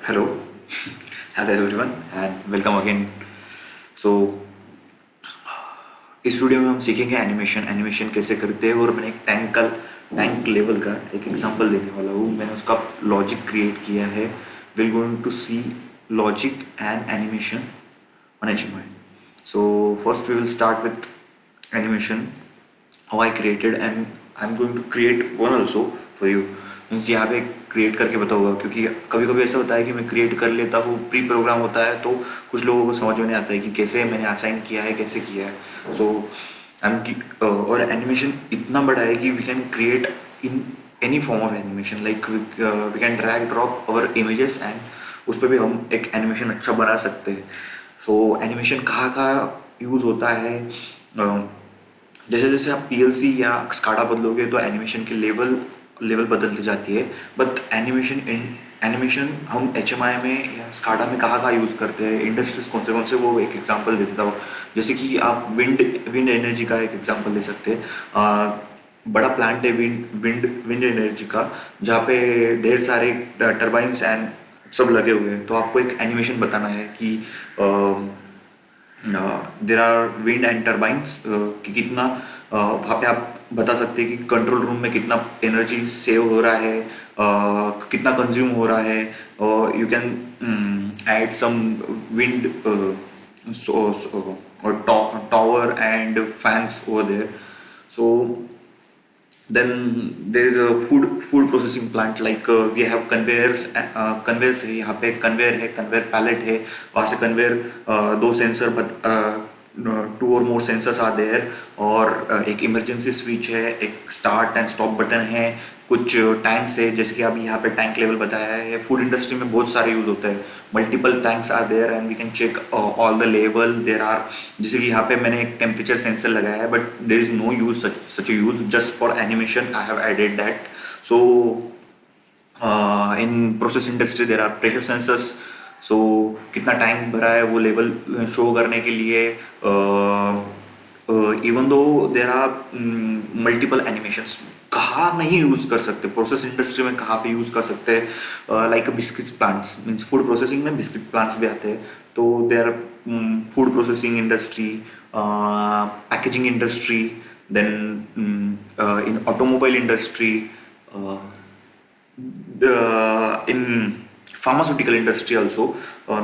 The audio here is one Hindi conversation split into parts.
Hello hello everyone and welcome again. So इस वीडियो में हम सीखेंगे एनिमेशन कैसे करते हैं। और मैंने एक टैंक लेवल का एक एग्जांपल देने वाला हूँ। मैंने उसका लॉजिक क्रिएट किया है। Will going to see logic and animation on HMI. So first we will start with animation, how I created, and I'm going to create one also for you. Means यहाँ पे क्रिएट करके बताऊंगा, क्योंकि कभी कभी ऐसा होता है कि मैं क्रिएट कर लेता हूँ, प्री प्रोग्राम होता है, तो कुछ लोगों को समझ में नहीं आता है कि कैसे मैंने असाइन किया है, कैसे किया है। सो और एनिमेशन इतना बड़ा है कि we can create in any form of animation, like we can drag drop our images and उस पर भी हम एक एनिमेशन अच्छा बना सकते हैं। सो एनिमेशन कहाँ कहाँ यूज़ होता है, जैसे जैसे आप पीएलसी या स्काडा बदलोगे तो एनिमेशन के लेवल बदलती जाती है। बट एनिमेशन हम एचएमआई में या स्काडा में कहाँ कहाँ यूज़ करते हैं, इंडस्ट्रीज कौन से, वो एक एग्जांपल दे देता हूँ। जैसे कि आप विंड एनर्जी का एक एग्जांपल ले सकते हैं। बड़ा प्लांट है विंड एनर्जी का, जहाँ पे ढेर सारे टर्बाइंस एंड सब लगे हुए हैं। तो आपको एक एनिमेशन बताना है कि there are wind and turbines, कि कितना वहाँ पे आप बता सकते हैं कि कंट्रोल रूम में कितना एनर्जी सेव हो रहा है, कितना कंज्यूम हो रहा है। You can add some wind tower and fans over there. So then there is a food processing plant, like we have conveyors है, यहाँ पे कन्वेयर पैलेट है, वहाँ से कन्वेयर दो सेंसर, टू और मोर सेंसर्स आर देयर, और एक इमरजेंसी स्विच है, एक स्टार्ट एंड स्टॉप बटन है, कुछ टैंक्स है, जैसे कि अभी यहाँ पे टैंक लेवल बताया है। फूड इंडस्ट्री में बहुत सारे यूज होता है, multiple tanks are there and we can check all the level there are. जैसे कि यहाँ पे मैंने एक टेम्परेचर सेंसर लगाया है, but there is no use such use, just for animation I have added that. So in process industry there are pressure sensors. So कितना टैंक भरा है वो लेवल शो करने के लिए, even though there are multiple animations. कहाँ नहीं यूज कर सकते प्रोसेस इंडस्ट्री में, कहाँ पे यूज कर सकते हैं, like biscuit plants, means food processing में बिस्किट प्लांट्स भी आते हैं। तो they are food processing industry, packaging industry, then in automobile industry, in pharmaceutical industry also,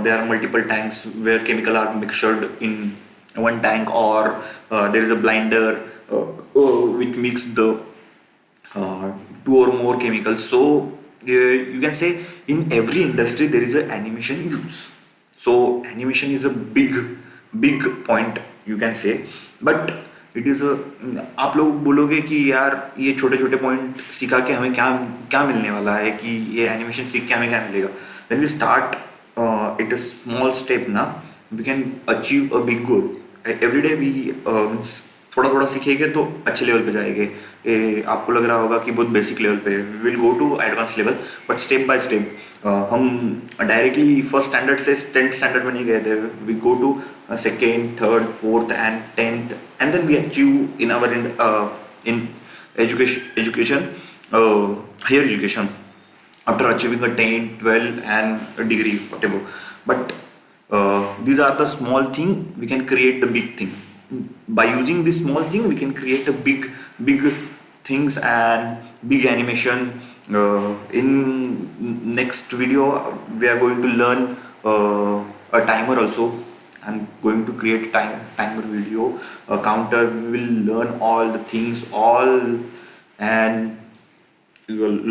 there are multiple tanks where chemical are mixed in one tank, or there is a blinder which mix the two or more chemicals. So you can say in every industry there is a animation use. So animation is a big point, you can say, but it is. आप लोग बोलोगे कि यार ये छोटे छोटे पॉइंट सिखा के हमें क्या क्या मिलने वाला है, कि ये एनिमेशन सीख के हमें क्या मिलेगा। When we start it a small step ना, we can achieve a big goal. Every day we means थोड़ा थोड़ा सीखेंगे तो अच्छे लेवल पे जाएंगे। आपको लग रहा होगा कि बहुत बेसिक लेवल पे, we will go to advance level, but step by step. हम डायरेक्टली फर्स्ट स्टैंडर्ड से 10th स्टैंडर्ड में नहीं गए थे, we go to second, third, fourth and 10th, and then we achieve in our in education, higher education, after achieving a 10, 12 and a degree, whatever. But these are the small thing, we can create the big thing. By using this small thing we can create a big things and big animation. In next video we are going to learn a timer also. I'm going to create timer video, a counter. We will learn all the things, and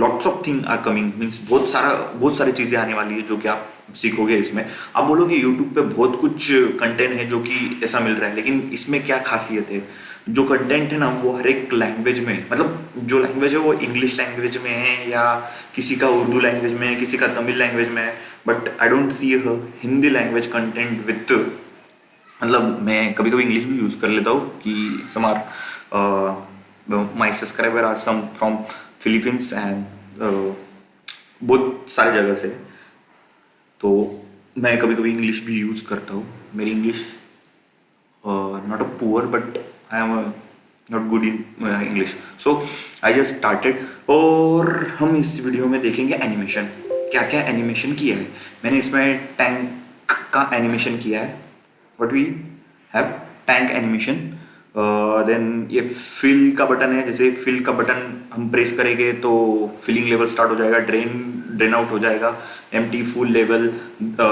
lots of things are coming. Means बहुत सारी चीज़ें आने वाली है जो कि आप सीखोगे इसमें। आप बोलोगे YouTube पे बहुत कुछ कंटेंट है जो कि ऐसा मिल रहा है, लेकिन इसमें क्या खासियत है? जो कंटेंट है ना वो हर एक लैंग्वेज में, मतलब जो लैंग्वेज है वो इंग्लिश लैंग्वेज में है, या किसी का उर्दू लैंग्वेज में है, किसी का तमिल लैंग्वेज में है, but I don't see Hindi language content with, मतलब मैं कभी कभी इंग्लिश भी यूज़ कर लेता हूँ कि some are my subscriber are some from Philippines and बहुत सारी जगह से, तो मैं कभी कभी इंग्लिश भी यूज़ करता हूँ। मेरी English not a poor, but I am not good in English, so I just started. और हम इस वीडियो में देखेंगे एनिमेशन, क्या क्या एनिमेशन किया है। मैंने इसमें टैंक का एनिमेशन किया है। What we have tank animation. Then ये फिल का बटन है, जैसे फिल का बटन हम प्रेस करेंगे तो फिलिंग लेवल स्टार्ट हो जाएगा, ड्रेन आउट हो जाएगा, empty full level.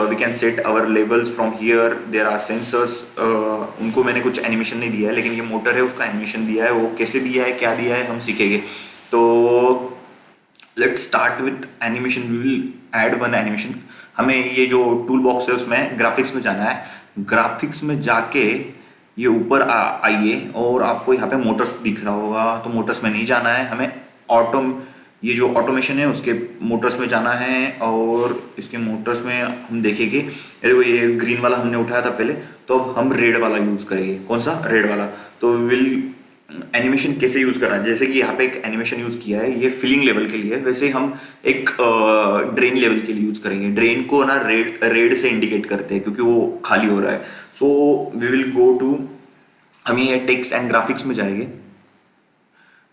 We can set our levels from here, there are sensors. उनको मैंने कुछ एनिमेशन नहीं दिया है, लेकिन ये मोटर है उसका एनिमेशन दिया है। वो कैसे दिया है, क्या दिया है, हम सीखेंगे। तो let's start with animation. We will add one animation. हमें ये जो टूल बॉक्स है उसमें ग्राफिक्स में जाना है। ग्राफिक्स में जाके ये ऊपर आइए और आपको यहाँ पे मोटर्स दिख रहा होगा, तो मोटर्स में नहीं जाना है हमें। ऑटो ये जो ऑटोमेशन है उसके मोटर्स में जाना है, और इसके मोटर्स में हम देखेंगे। अरे वो ये ग्रीन वाला हमने उठाया था पहले, तो अब हम रेड वाला यूज़ करेंगे। कौन सा? रेड वाला। तो विल एनिमेशन कैसे यूज़ करना है, जैसे कि यहाँ पे एक एनिमेशन यूज़ किया है, ये फिलिंग लेवल के लिए, वैसे हम एक ड्रेन लेवल के लिए यूज़ करेंगे। ड्रेन को ना रेड से इंडिकेट करते हैं क्योंकि वो खाली हो रहा है। So we will go to, हम ये टेक्स्ट एंड ग्राफिक्स में जाएंगे।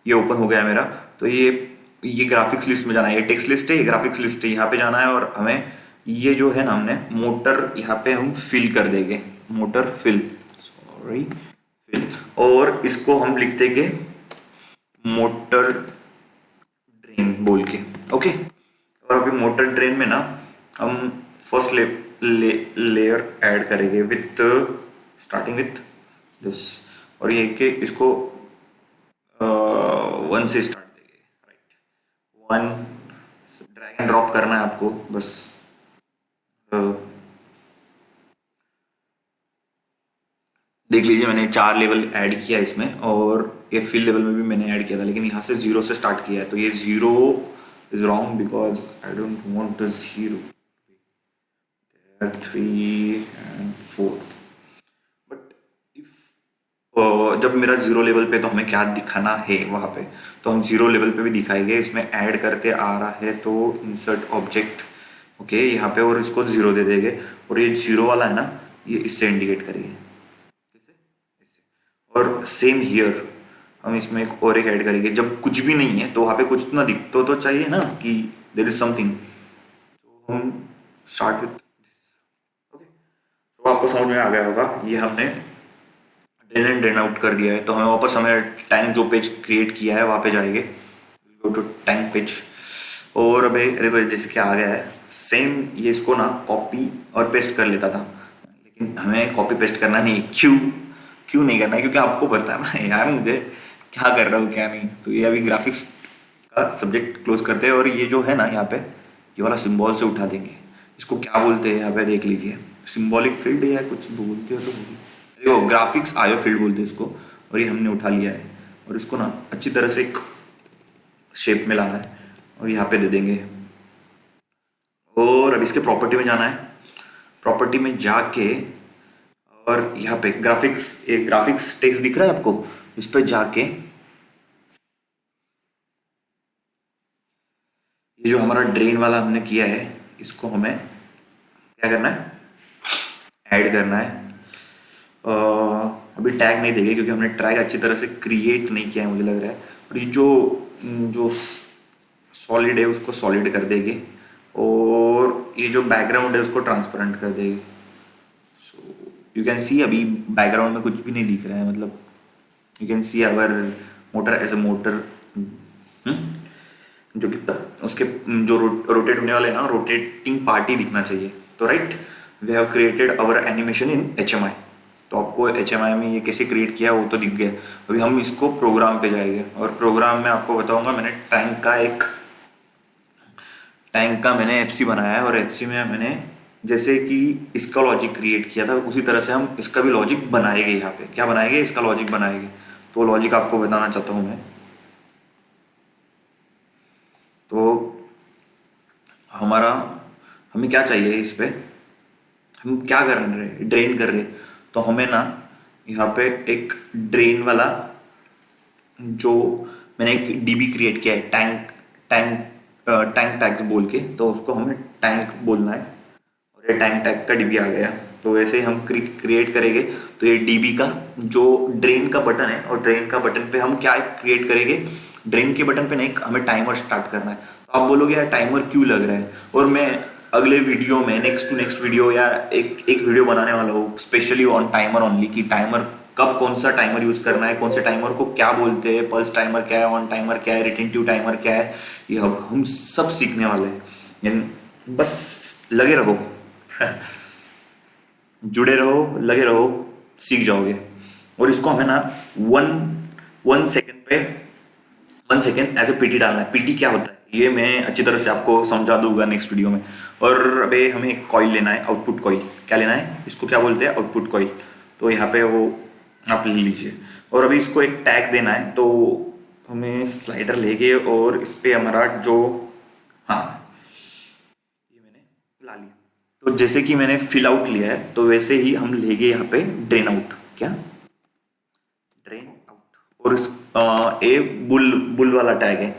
ये ओपन हो गया है मेरा। तो ये ग्राफिक्स लिस्ट में जाना है। ये टेक्स्ट लिस्ट है, ये ग्राफिक्स लिस्ट है, यहाँ पे जाना है। और हमें ये जो है ना, हमने मोटर यहाँ पे हम फिल कर देंगे, मोटर फिल, सॉरी फिल। और इसको हम लिख देंगे मोटर ड्रेन बोल के। ओके। और अभी मोटर ड्रेन में ना हम फर्स्ट लेयर ऐड करेंगे विथ, स्टार्टिंग विथ दिस। और ये कि इसको 1 से स्टार्ट देंगे, राइट। 1 ड्रैग एंड ड्रॉप करना है आपको बस। देख लीजिए मैंने 4 लेवल ऐड किया इसमें, और ये फिल लेवल में भी मैंने ऐड किया था, लेकिन यहाँ से 0 से स्टार्ट किया है। तो ये 0 is wrong because I don't want the 0। 3 and 4। But if जब मेरा 0 लेवल पे, तो हमें क्या दिखाना है वहाँ पे, तो हम 0 लेवल पे भी दिखाएंगे। इसमें ऐड करके आ रहा है तो इंसर्ट ऑब्जेक्ट, ओके, यहाँ पे, और इसको 0 दे देंगे। और ये 0 वाला है ना, ये इससे इंडिकेट करेंगे, और सेम हियर हम इसमें एक ऐड करेंगे। जब कुछ भी नहीं है तो वहाँ पे कुछ ना दिख तो चाहिए ना कि देयर इज समथिंग। तो हम स्टार्ट विथ, ओके। तो आपको समझ में आ गया होगा, ये हमने ड्रेन एंड ड्रेन आउट कर दिया है। तो हमें वापस, हमें टैंक जो पेज क्रिएट किया है वहाँ पे जाएंगे, गो टू टैंक पेज। और अभी देखो जैसे क्या आ गया है सेम, ये इसको ना कॉपी और पेस्ट कर लेता था, लेकिन हमें कॉपी पेस्ट करना नहीं। क्यों नहीं करना है? क्योंकि आपको पता है ना यार मुझे क्या कर रहा हूँ क्या नहीं। तो ये अभी ग्राफिक्स का सब्जेक्ट क्लोज करते हैं, और ये जो है ना यहाँ पे, ये वाला सिंबल से उठा देंगे। इसको क्या बोलते हैं यहाँ पे देख लीजिए, सिंबॉलिक फील्ड या कुछ बोलते हो तो बोलिए। देखो ग्राफिक्स आयो फील्ड बोलते हैं इसको, और ये हमने उठा लिया है। और इसको ना अच्छी तरह से एक शेप में लाना है, और यहाँ पे दे देंगे। और अब इसके प्रॉपर्टी में जाना है। प्रॉपर्टी में जाके, और यहाँ पे ग्राफिक्स, एक ग्राफिक्स टेक्स्ट दिख रहा है आपको, इस पर जाके ये जो हमारा ड्रेन वाला हमने किया है, इसको हमें क्या करना है, ऐड करना है। अभी टैग नहीं देंगे क्योंकि हमने टैग अच्छी तरह से क्रिएट नहीं किया है मुझे लग रहा है। और ये जो जो सॉलिड है उसको सॉलिड कर देंगे, और ये जो बैकग्राउंड है उसको ट्रांसपेरेंट कर देंगे। सो यू कैन सी अभी बैकग्राउंड में कुछ भी नहीं दिख रहा है, मतलब you can see our motor as a motor, जो कि उसके जो रोटेट होने वाले ना, रोटेटिंग पार्टी दिखना चाहिए। तो right, we have created our animation in HMI। तो आपको HMI में ये कैसे क्रिएट किया वो तो दिख गया। अभी हम इसको प्रोग्राम पे जाएंगे, और प्रोग्राम में आपको बताऊंगा। मैंने टैंक का मैंने FC बनाया है, और FC में मैंने जैसे कि इसका लॉजिक क्रिएट किया था उसी तरह से हम इसका भी लॉजिक बनाएंगे। यहाँ पे क्या बनाएंगे, इसका लॉजिक बनाएंगे। तो लॉजिक आपको बताना चाहता हूँ मैं। तो हमें क्या चाहिए इस पे, हम क्या कर रहे हैं, ड्रेन कर रहे हैं। तो हमें ना यहाँ पे एक ड्रेन वाला, जो मैंने एक DB क्रिएट किया है, टैंक टैग्स बोल के, तो उसको हमें टैंक बोलना है। और ये टैंक टैग का DB आ गया। तो वैसे ही हम क्रिएट करेंगे। तो ये DB का जो ड्रेन का बटन है, और ड्रेन का बटन पे हम क्या क्रिएट करेंगे, ड्रेन के बटन पे नहीं, हमें टाइमर स्टार्ट करना है। आप बोलोगे यार टाइमर क्यों लग रहा है, और मैं अगले वीडियो में नेक्स्ट टू नेक्स्ट वीडियो या एक एक वीडियो बनाने वाला हूँ स्पेशली ऑन टाइमर ओनली, कि टाइमर कब कौन सा टाइमर यूज करना है, कौन से टाइमर को क्या बोलते हैं, पल्स टाइमर क्या है, ऑन टाइमर क्या है, रिटेंटिव टाइमर क्या है, ये अब हम सब सीखने वाले हैं। बस लगे रहो जुड़े रहो, लगे रहो, सीख जाओगे। और इसको हमें ना वन वन सेकेंड पे 1 सेकेंड एज ए पीटी डालना है। पीटी क्या होता है ये मैं अच्छी तरह से आपको समझा दूंगा नेक्स्ट वीडियो में। और अबे हमें एक कॉइल लेना है, आउटपुट कॉइल। क्या लेना है, इसको क्या बोलते हैं, आउटपुट कॉइल। तो यहाँ पे वो आप ले लीजिए। और अभी इसको एक टैग देना है, तो हमें स्लाइडर लेके और इस पे हमारा जो, हाँ ये मैंने ला लिया। तो जैसे कि मैंने फिल आउट लिया है तो वैसे ही हम लेंगे यहाँ पे ड्रेन आउट। क्या, ड्रेन आउट। और इस ए बुल बुल वाला टैग है।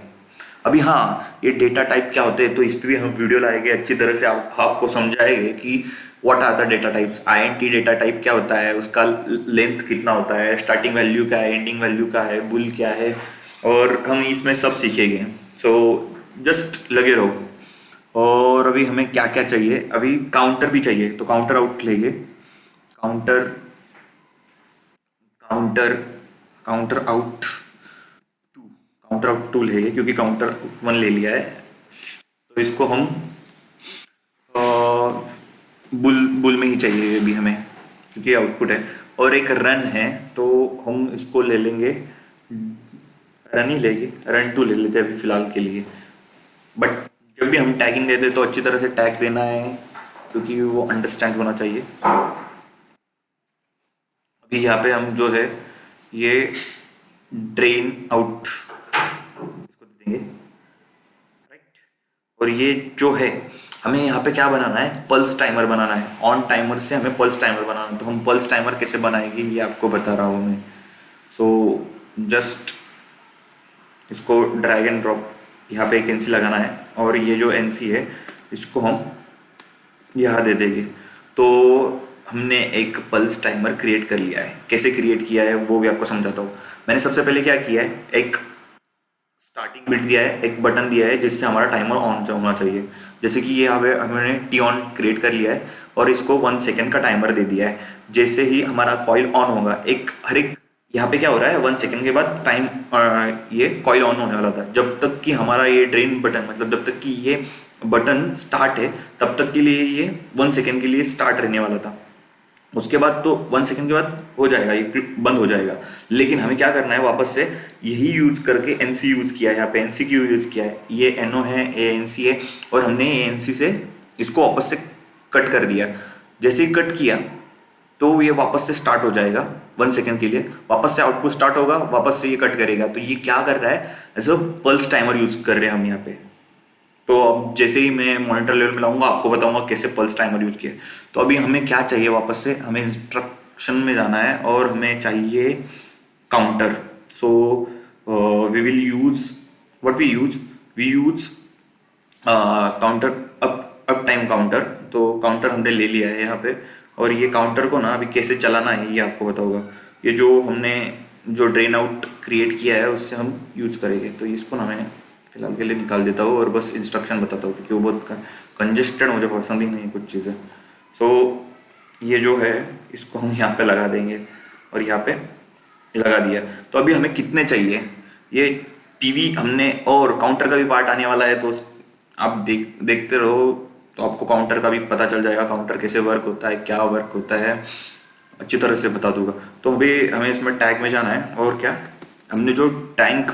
अभी हाँ, ये डेटा टाइप क्या होते हैं तो इस पे भी हम वीडियो लाएंगे अच्छी तरह से, आपको समझाएंगे कि what are the data types. INT data type क्या होता है, उसका लेंथ कितना होता है, स्टार्टिंग वैल्यू क्या है, एंडिंग वैल्यू क्या है, बुल क्या है, और हम इसमें सब सीखेंगे। सो जस्ट लगे रहो। और अभी हमें क्या क्या चाहिए, अभी काउंटर भी चाहिए, तो काउंटर आउट लेंगे। Counter counter counter out counter out 2 लेंगे क्योंकि काउंटर 1 ले लिया है। तो इसको हम बुल बुल में ही चाहिए ये भी हमें, क्योंकि आउटपुट है। और एक रन है तो हम इसको ले लेंगे, रन ही लेंगे, रन 2 ले लेते हैं अभी फिलहाल के लिए। बट जब भी हम टैगिंग देते तो अच्छी तरह से टैग देना है, क्योंकि वो अंडरस्टैंड होना चाहिए। अभी यहाँ पे हम जो है ये ड्रेन आउट इसको दे देंगे, राइट। और ये जो है हमें यहाँ पे क्या बनाना है, पल्स टाइमर बनाना है। ऑन टाइमर से हमें पल्स टाइमर बनाना है, तो हम पल्स टाइमर कैसे बनाएंगे ये आपको बता रहा हूँ मैं। सो जस्ट इसको ड्रैग एंड ड्रॉप, यहाँ पे एक एनसी लगाना है, और ये जो एनसी है इसको हम यहाँ दे देंगे। तो हमने एक पल्स टाइमर क्रिएट कर लिया है। कैसे क्रिएट किया है वो भी आपको समझाता हूँ। मैंने सबसे पहले क्या किया है, एक स्टार्टिंग बिट दिया है, एक बटन दिया है जिससे हमारा टाइमर ऑन होना चाहिए। जैसे कि ये हमने टी ऑन क्रिएट कर लिया है और इसको 1 सेकेंड का टाइमर दे दिया है। जैसे ही हमारा कॉइल ऑन होगा, एक हर एक यहाँ पे क्या हो रहा है, 1 सेकेंड के बाद टाइम ये कॉइल ऑन होने वाला था। जब तक कि हमारा ये ड्रेन बटन, मतलब जब तक कि ये बटन स्टार्ट है तब तक के लिए ये 1 सेकेंड के लिए स्टार्ट रहने वाला था। उसके बाद तो 1 सेकेंड के बाद हो जाएगा, ये बंद हो जाएगा। लेकिन हमें क्या करना है, वापस से यही यूज करके एनसी यूज किया है। यहाँ पे एनसी क्यों यूज किया है, ये एनओ है, ये एनसी है, और हमने ये एनसी से इसको वापस से कट कर दिया। जैसे ही कट किया तो ये वापस से स्टार्ट हो जाएगा 1 सेकेंड के लिए, वापस से आउटपुट स्टार्ट होगा, वापस से ये कट करेगा। तो ये क्या कर रहा है, ऐसा पल्स टाइमर यूज कर रहे हैं हम यहाँ पे। तो अब जैसे ही मैं मॉनिटर लेवल में लाऊंगा आपको बताऊंगा कैसे पल्स टाइमर यूज किया। तो अभी हमें क्या चाहिए, वापस से हमें इंस्ट्रक्शन में जाना है और हमें चाहिए counter. So we will use what we use counter, up time counter. तो काउंटर हमने ले लिया है यहाँ पे, और ये काउंटर को ना अभी कैसे चलाना है ये आपको बताऊंगा। ये जो हमने जो ड्रेन आउट क्रिएट किया है उससे हम यूज करेंगे। तो इसको ना मैं फिलहाल के लिए निकाल देता हूँ और बस इंस्ट्रक्शन बताता हूँ, क्योंकि वो बहुत कंजेस्टेड, मुझे पसंद ही नहीं है कुछ चीज़ें। सो ये जो है इसको हम यहाँ पे लगा देंगे, और यहाँ पे लगा दिया। तो अभी हमें कितने चाहिए, ये पीवी हमने, और काउंटर का भी पार्ट आने वाला है, तो आप देखते रहो तो आपको काउंटर का भी पता चल जाएगा, काउंटर कैसे वर्क होता है, क्या वर्क होता है, अच्छी तरह से बता दूंगा। तो अभी हमें इसमें टैग में जाना है, और क्या हमने जो टैंक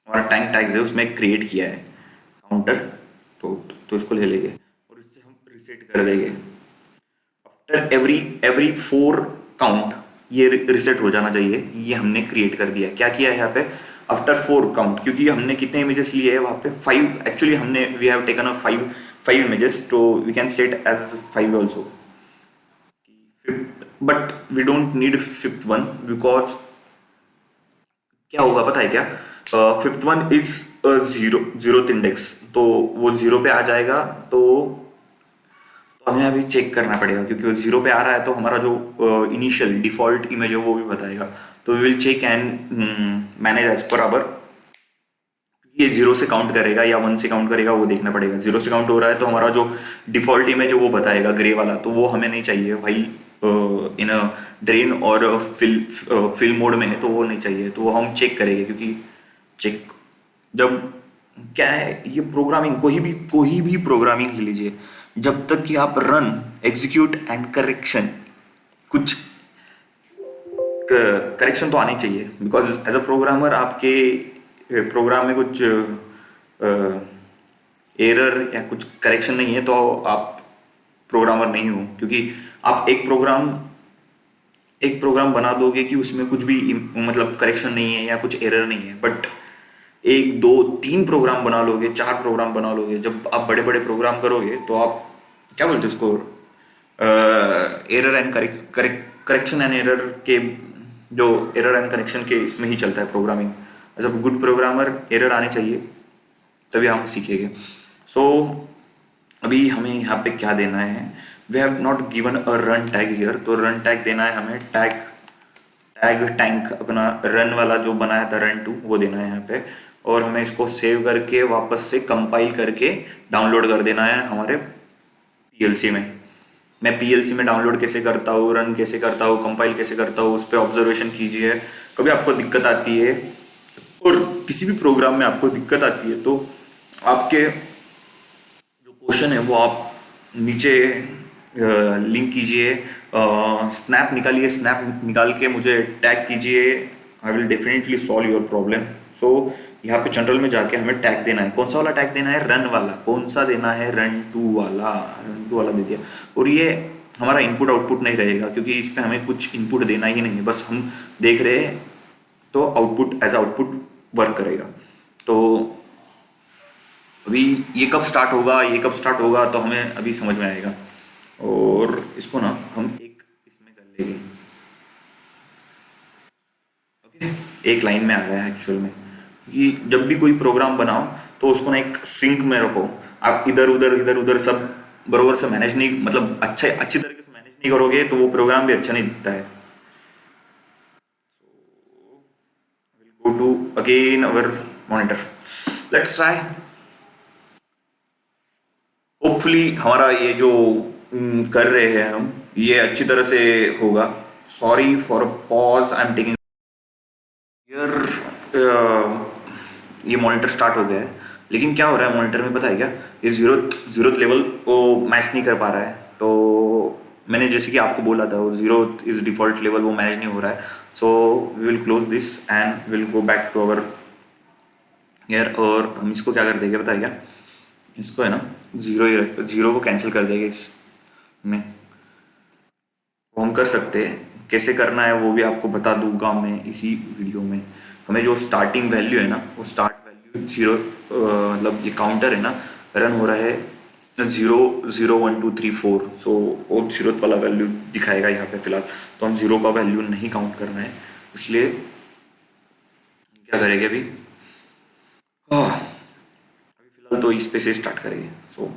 हमारा टैंक टैग्स है उसमें क्रिएट किया है काउंटर, तो इसको ले लेंगे और इससे हम रिसेट कर देंगे। आफ्टर एवरी 4 काउंट ये रिसेट हो जाना चाहिए। ये हमने क्रिएट कर दिया। क्या किया है यहाँ पे, आफ्टर 4 काउंट, क्योंकि हमने कितने इमेजेस लिए हैं वहाँ पे 5, एक्चुअली हमने we have taken a 5 images, तो we can set as 5 also, but we don't need 5th one, because क्या होगा पता है क्या, 5th one is zero index, तो वो 0 पे आ जाएगा। तो हमें अभी चेक करना पड़ेगा, क्योंकि वो 0 पे आ रहा है तो हमारा जो इनिशियल डिफॉल्ट इमेज है वो भी बताएगा। तो we will check and manage as per our ये जीरो से काउंट करेगा या वन से काउंट करेगा वो देखना पड़ेगा। जीरो से काउंट हो रहा है तो हमारा जो डिफॉल्ट इमेज है वो बताएगा ग्रे वाला, तो वो हमें नहीं चाहिए भाई। इन ड्रेन और फिल मोड में है तो वो नहीं चाहिए, तो वो हम चेक करेंगे, क्योंकि चेक जब क्या है, ये प्रोग्रामिंग कोई भी प्रोग्रामिंग ले लीजिए, जब तक कि आप रन एग्जीक्यूट एंड करेक्शन, कुछ करेक्शन तो आनी चाहिए, बिकॉज एज अ प्रोग्रामर आपके प्रोग्राम में कुछ एरर या कुछ करेक्शन नहीं है तो आप प्रोग्रामर नहीं हो। क्योंकि आप एक प्रोग्राम बना दोगे कि उसमें कुछ भी मतलब करेक्शन नहीं है या कुछ एरर नहीं है, बट एक दो तीन प्रोग्राम बना लोगे, चार प्रोग्राम बना लोगे, जब आप बड़े बड़े प्रोग्राम करोगे तो आप क्या बोलते हैं उसको, error and correction and error के, जो एरर एंड करेक्शन के इसमें ही चलता है programming. As a good programmer error आने चाहिए, तभी हम सीखेंगे। सो अभी हमें यहाँ पे क्या देना है, we have not given a run tag here, तो रन टैग देना है हमें, टैग टैंक अपना रन वाला जो बनाया था रन टू वो देना है यहाँ पे, और हमें इसको सेव करके वापस से कंपाइल करके डाउनलोड कर देना है हमारे पीएलसी में। मैं पीएलसी में डाउनलोड कैसे करता हूँ, रन कैसे करता हूँ, कंपाइल कैसे करता हूँ, उस पर ऑब्जर्वेशन कीजिए। कभी आपको दिक्कत आती है और किसी भी प्रोग्राम में आपको दिक्कत आती है तो आपके जो क्वेश्चन है वो आप नीचे लिंक कीजिए, स्नैप निकालिए, स्नैप निकाल के मुझे टैग कीजिए, I will definitely solve your problem. So यहाँ पे जनरल में जाके हमें टैग देना है, कौन सा वाला टैग देना है, रन वाला। कौन सा देना है, रन टू वाला दे दिया। और ये हमारा इनपुट आउटपुट नहीं रहेगा, क्योंकि इस पे हमें कुछ इनपुट देना ही नहीं है, बस हम देख रहे हैं तो आउटपुट एज आउटपुट वर्क करेगा। तो अभी ये कब स्टार्ट होगा तो हमें अभी समझ में आएगा। और इसको ना हम एक इसमें कर लेंगे, ओके, एक लाइन में आ गया एक्चुअल में। कि जब भी कोई प्रोग्राम बनाओ तो उसको ना एक सिंक में रखो। आप इधर उधर सब बरोबर से मैनेज नहीं, मतलब अच्छी तरीके से मैनेज नहीं करोगे तो वो प्रोग्राम भी अच्छा नहीं दिखता है। Go to again our monitor, let's try. Hopefully हमारा ये जो कर रहे हैं हम, ये अच्छी तरह से होगा। Sorry for pause, I am taking यार। ये मॉनिटर स्टार्ट हो गया है, लेकिन क्या हो रहा है मॉनिटर में पता है क्या, ये जीरोथ लेवल वो मैच नहीं कर पा रहा है। तो मैंने जैसे कि आपको बोला था, वो जीरो इज डिफॉल्ट लेवल वो मैनेज नहीं हो रहा है। So we will close this and will go back to our year, और हम इसको क्या कर देंगे पता है क्या, इसको है ना जीरो को कैंसिल कर देंगे इसमें। वो हम कर सकते हैं, कैसे करना है वो भी आपको बता दूंगा मैं इसी वीडियो में। हमें जो स्टार्टिंग वैल्यू है ना, वो स्टार्ट वैल्यू जीरो, मतलब ये काउंटर है ना, रन हो रहा है 0 0 1 2 3 4। सो वो जीरो वाला वैल्यू दिखाएगा यहाँ पे फिलहाल, तो हम जीरो का वैल्यू नहीं काउंट करना है, इसलिए क्या करेंगे अभी, अभी फिलहाल तो इस पे से स्टार्ट करेंगे। सो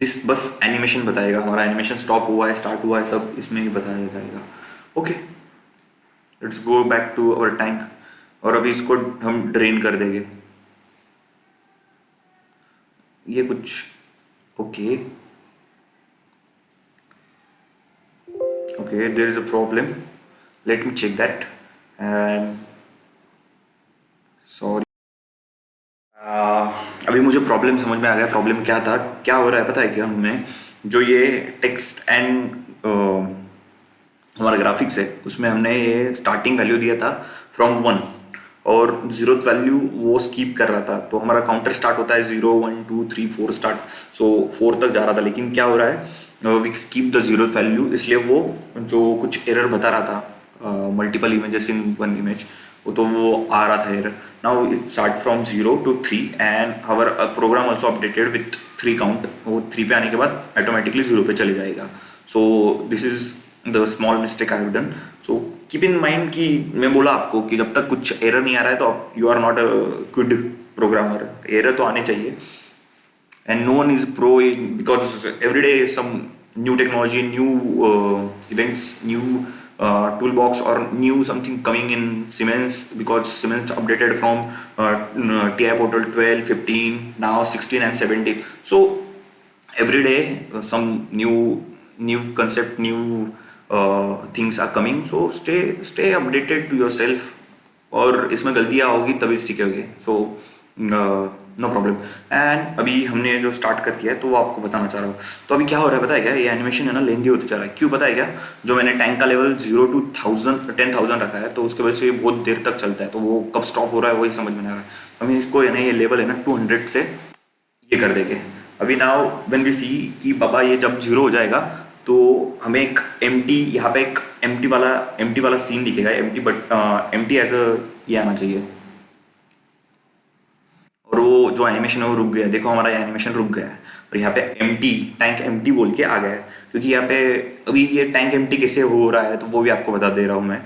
दिस बस एनिमेशन बताएगा, हमारा एनिमेशन स्टॉप हुआ है स्टार्ट हुआ है सब इसमें ही बताया जाएगा। Okay, let's go back to our tank, और अभी इसको हम ड्रेन कर देंगे। ये कुछ okay okay, there is a problem, let me check that. And sorry, अभी मुझे प्रॉब्लम समझ में आ गया। प्रॉब्लम क्या था, क्या हो रहा है पता है क्या, हमें जो ये टेक्स्ट एंड हमारा ग्राफिक्स है उसमें हमने ये स्टार्टिंग वैल्यू दिया था फ्रॉम 1, और जीरोथ वैल्यू वो स्कीप कर रहा था, तो हमारा काउंटर स्टार्ट होता है 0 1 2 3 4 स्टार्ट, सो 4 तक जा रहा था। लेकिन क्या हो रहा है, we skip the zeroth value, इसलिए वो जो कुछ एरर बता रहा था, multiple images in one image, वो तो वो आ रहा था error. Now it start from 0 to 3 and our program also updated with 3 count. वो 3 पे आने के बाद ऑटोमेटिकली 0 पे चले जाएगा। So this is the small mistake I have done. So keep in mind कि मैं बोला आपको कि जब तक कुछ एरर नहीं आ रहा है तो you are not a good programmer. Error तो आने चाहिए, and no one is pro because every day some new technology, new events, new toolbox or new something coming in Siemens, because Siemens updated from TI Portal 12, 15, now 16 and 17. So every day some new concept, new things are coming. So stay updated to yourself. और इसमें गलतियाँ होगी तभी सीखोगे. So no problem. एंड अभी हमने जो स्टार्ट कर दिया है तो वो आपको बताना चाह रहा हूँ. तो अभी क्या हो रहा है पता है क्या, ये एनिमेशन है ना लेंदी होते जा रहा है. क्यों पता है क्या, जो मैंने टैंक का लेवल 0 to 10,000 रखा है, तो उसके वजह से ये बहुत देर तक चलता है. तो वो कब स्टॉप हो रहा है वही समझ में नहीं आ रहा है. हमें इसको है ना, ये लेवल है ना 200 से ये कर देंगे. अभी नाउ व्हेन वी सी कि बाबा ये जब 0 हो जाएगा तो हमें एक एम्प्टी, यहाँ पे एक एम्प्टी वाला सीन दिखेगा. Empty, but empty as a ये आना चाहिए. और वो जो एनिमेशन है वो रुक गया. देखो हमारा एनिमेशन रुक गया है. और यहाँ पे एम्प्टी, टैंक एम्प्टी बोल के आ गया है. क्योंकि यहाँ पे अभी ये टैंक एम्प्टी कैसे हो रहा है तो वो भी आपको बता दे रहा हूँ मैं.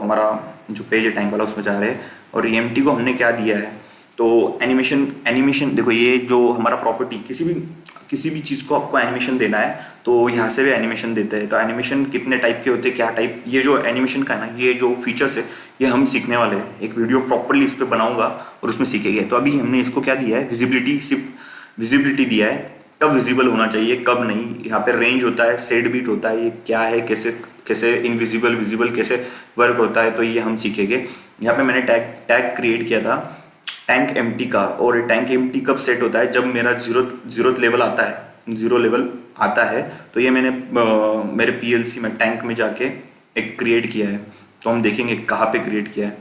हमारा जो पेज है टैंक वाला उसमें जा रहे हैं. और ये एम्प्टी को हमने क्या दिया है, तो एनिमेशन देखो, ये जो हमारा प्रॉपर्टी, किसी भी चीज़ को आपको एनिमेशन देना है तो यहाँ से भी एनिमेशन देते हैं. तो एनिमेशन कितने टाइप के होते हैं, क्या टाइप, ये जो एनिमेशन का है ना, ये जो फीचर्स है ये हम सीखने वाले हैं. एक वीडियो प्रॉपरली इस पर बनाऊंगा और उसमें सीखेंगे. तो अभी हमने इसको क्या दिया है, विजिबिलिटी, सिर्फ विजिबिलिटी दिया है. कब विजिबल होना चाहिए कब नहीं. यहाँ पे रेंज होता है, सेट बीट होता है, ये क्या है, कैसे इनविजिबल विजिबल कैसे वर्क होता है, तो ये हम सीखेंगे. यहाँ पे मैंने टैग क्रिएट किया था टैंक एम्प्टी का. और टैंक एम्प्टी कब सेट होता है, जब मेरा जीरो लेवल आता है, 0 लेवल आता है. तो ये मैंने मेरे पीएलसी में टैंक में जाके एक क्रिएट किया है. तो हम देखेंगे कहाँ पे क्रिएट किया है.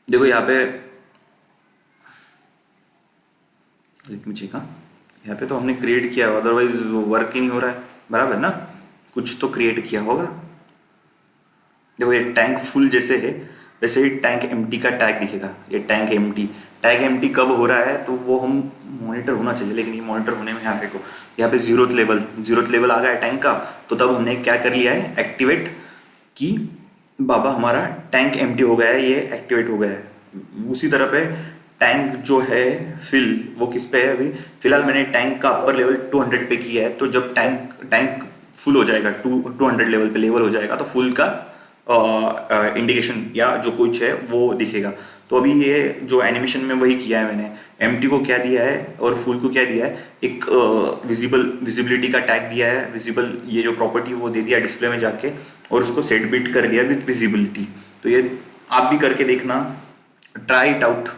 देखो यहाँ पे यहाँ पे तो हमने क्रिएट किया है, अदरवाइज वर्क ही नहीं हो रहा है. बराबर ना, कुछ तो क्रिएट किया होगा. देखो ये टैंक फुल जैसे है वैसे ही टैंक एम्प्टी का टैग दिखेगा. ये टैग एम्प्टी कब हो रहा है तो वो हम मॉनिटर होना चाहिए, लेकिन ये मॉनिटर होने में यहाँ देखो, यहाँ पे जीरो लेवल आ गया है टैंक का. तो तब हमने क्या कर लिया है, एक्टिवेट कि बाबा हमारा टैंक एम्प्टी हो गया है, ये एक्टिवेट हो गया है. उसी तरह पे टैंक जो है फिल, वो किस पे है अभी फिलहाल मैंने टैंक का अपर लेवल 200 पे किया है. तो जब टैंक फुल हो जाएगा, 200 लेवल पे लेवल हो जाएगा तो फुल का इंडिकेशन या जो कुछ है वो दिखेगा. तो अभी ये जो एनिमेशन में वही किया है मैंने. एम्प्टी को क्या दिया है और फुल को क्या दिया है, एक विजिबिलिटी का टैग दिया है. विजिबल ये जो प्रॉपर्टी वो दे दिया डिस्प्ले में जाके, और उसको सेट बिट कर दिया विथ विजिबिलिटी. तो ये आप भी करके देखना, try it out,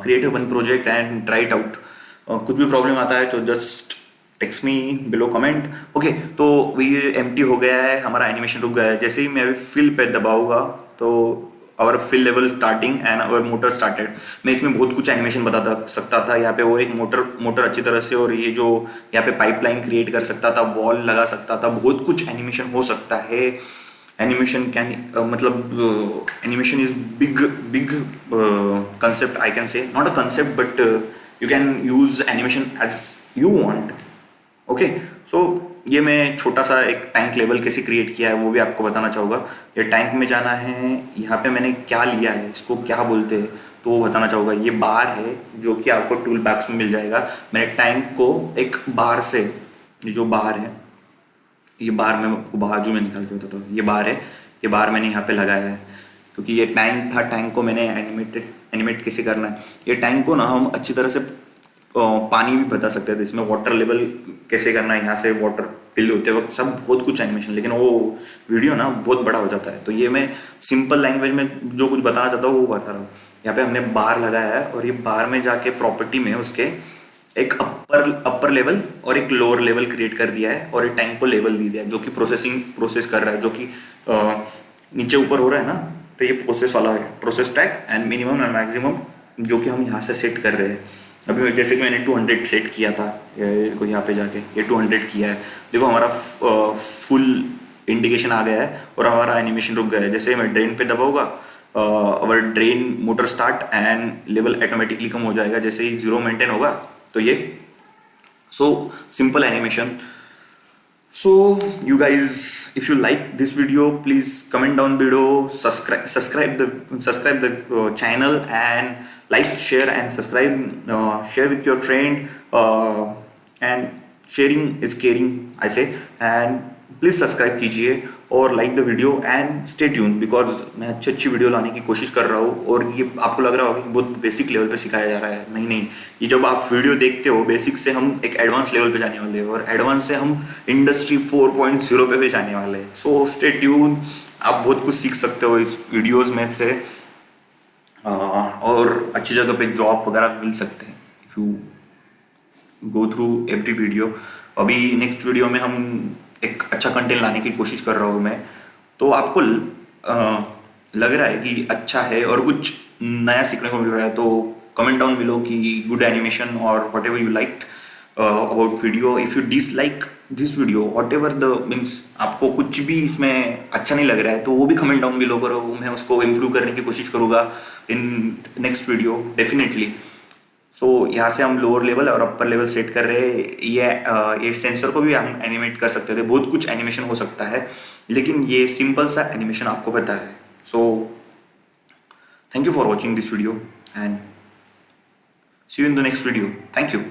create one project and try it out. कुछ भी प्रॉब्लम आता है तो just text me below comment. Okay, तो ये एम्प्टी हो गया है, हमारा एनिमेशन रुक गया है. जैसे ही मैं अभी फिल पे दबाऊंगा तो our fill level starting and our motor started. मैं इसमें बहुत कुछ एनिमेशन बता सकता था. यहाँ पे वो एक मोटर अच्छी तरह से, और ये जो यहाँ पे पाइपलाइन क्रिएट कर सकता था, वॉल लगा सकता था, बहुत कुछ एनिमेशन हो सकता है. एनिमेशन कैन मतलब animation is big concept, I can say, not a concept, but you can use animation as you want. Okay, so ये मैं छोटा सा एक टैंक लेवल कैसे क्रिएट किया है वो भी आपको बताना चाहूँगा. ये टैंक में जाना है, यहाँ पे मैंने क्या लिया है, इसको क्या बोलते हैं तो वो बताना चाहूँगा. ये बार है जो कि आपको टूल बॉक्स में मिल जाएगा. मैंने टैंक को एक बार से, ये जो बार है, ये बार मैं आपको बाजू में निकाल के बताता हूँ. ये बार है, ये बार मैंने यहाँ पे लगाया है क्योंकि ये टैंक था. टैंक को मैंने एनिमेट कैसे करना है. ये टैंक को ना हम अच्छी तरह से पानी भी बता सकते थे. इसमें वाटर लेवल कैसे करना है, यहाँ से वाटर फिल होते वक्त सब बहुत कुछ एनिमेशन, लेकिन वो वीडियो ना बहुत बड़ा हो जाता है. तो ये मैं सिंपल लैंग्वेज में जो कुछ बताना चाहता हूँ वो बता रहा हूँ. यहाँ पे हमने बार लगाया है और ये बार में जाके प्रॉपर्टी में उसके एक अपर लेवल और एक लोअर लेवल क्रिएट कर दिया है. और एक टैंक को लेवल दे दिया है जो कि प्रोसेस कर रहा है, जो कि नीचे ऊपर हो रहा है ना. तो ये प्रोसेस वाला है, process tag and minimum and maximum जो कि हम यहाँ से सेट कर रहे हैं. अभी जैसे कि मैंने 200 सेट किया था, को यहाँ पे जाके ये 200 किया है. देखो हमारा फुल इंडिकेशन आ गया है और हमारा एनिमेशन रुक गया है. जैसे मैं ड्रेन पे दबाऊंगा, our drain motor start and level automatically कम हो जाएगा. जैसे ही 0 मेंटेन होगा तो ये so simple animation. So you guys, if you like this video, please comment down below, subscribe the channel, and like, share and subscribe. Share with your friend, and sharing is caring, I say. And please subscribe कीजिए और like the video and stay tune, because मैं अच्छी अच्छी वीडियो लाने की कोशिश कर रहा हूँ। और ये आपको लग रहा होगा कि बहुत बेसिक लेवल पे सिखाया जा रहा है, नहीं नहीं, ये जब आप वीडियो देखते हो बेसिक से हम एक एडवांस लेवल पे जाने वाले हैं, और एडवांस से हम इंडस्ट्री 4.0 पे भी जाने वाले हैं। सो स्टे ट्यून, आप बहुत कुछ सीख सकते हो इस वीडियोज़ में से, और अच्छी जगह पे जॉब वगैरह मिल सकते हैं if you go through every video. अभी नेक्स्ट वीडियो में हम एक अच्छा कंटेंट लाने की कोशिश कर रहा हूँ मैं, तो आपको लग रहा है कि अच्छा है और कुछ नया सीखने को मिल रहा है, तो कमेंट डाउन बिलो कि गुड एनिमेशन और what ever you like about video. If you dislike this video what ever the means, आपको कुछ भी इसमें अच्छा नहीं लग रहा है, तो वो भी कमेंट डाउन बिलो करो, मैं उसको इम्प्रूव करने की कोशिश करूँगा इन नेक्स्ट वीडियो डेफिनेटली। सो यहाँ से हम लोअर लेवल और अपर लेवल सेट कर रहे हैं। ये सेंसर को भी हम एनिमेट कर सकते थे, बहुत कुछ एनिमेशन हो सकता है, लेकिन ये सिंपल सा एनिमेशन आपको पता है। So thank you for watching this video and see you in the next video. Thank you.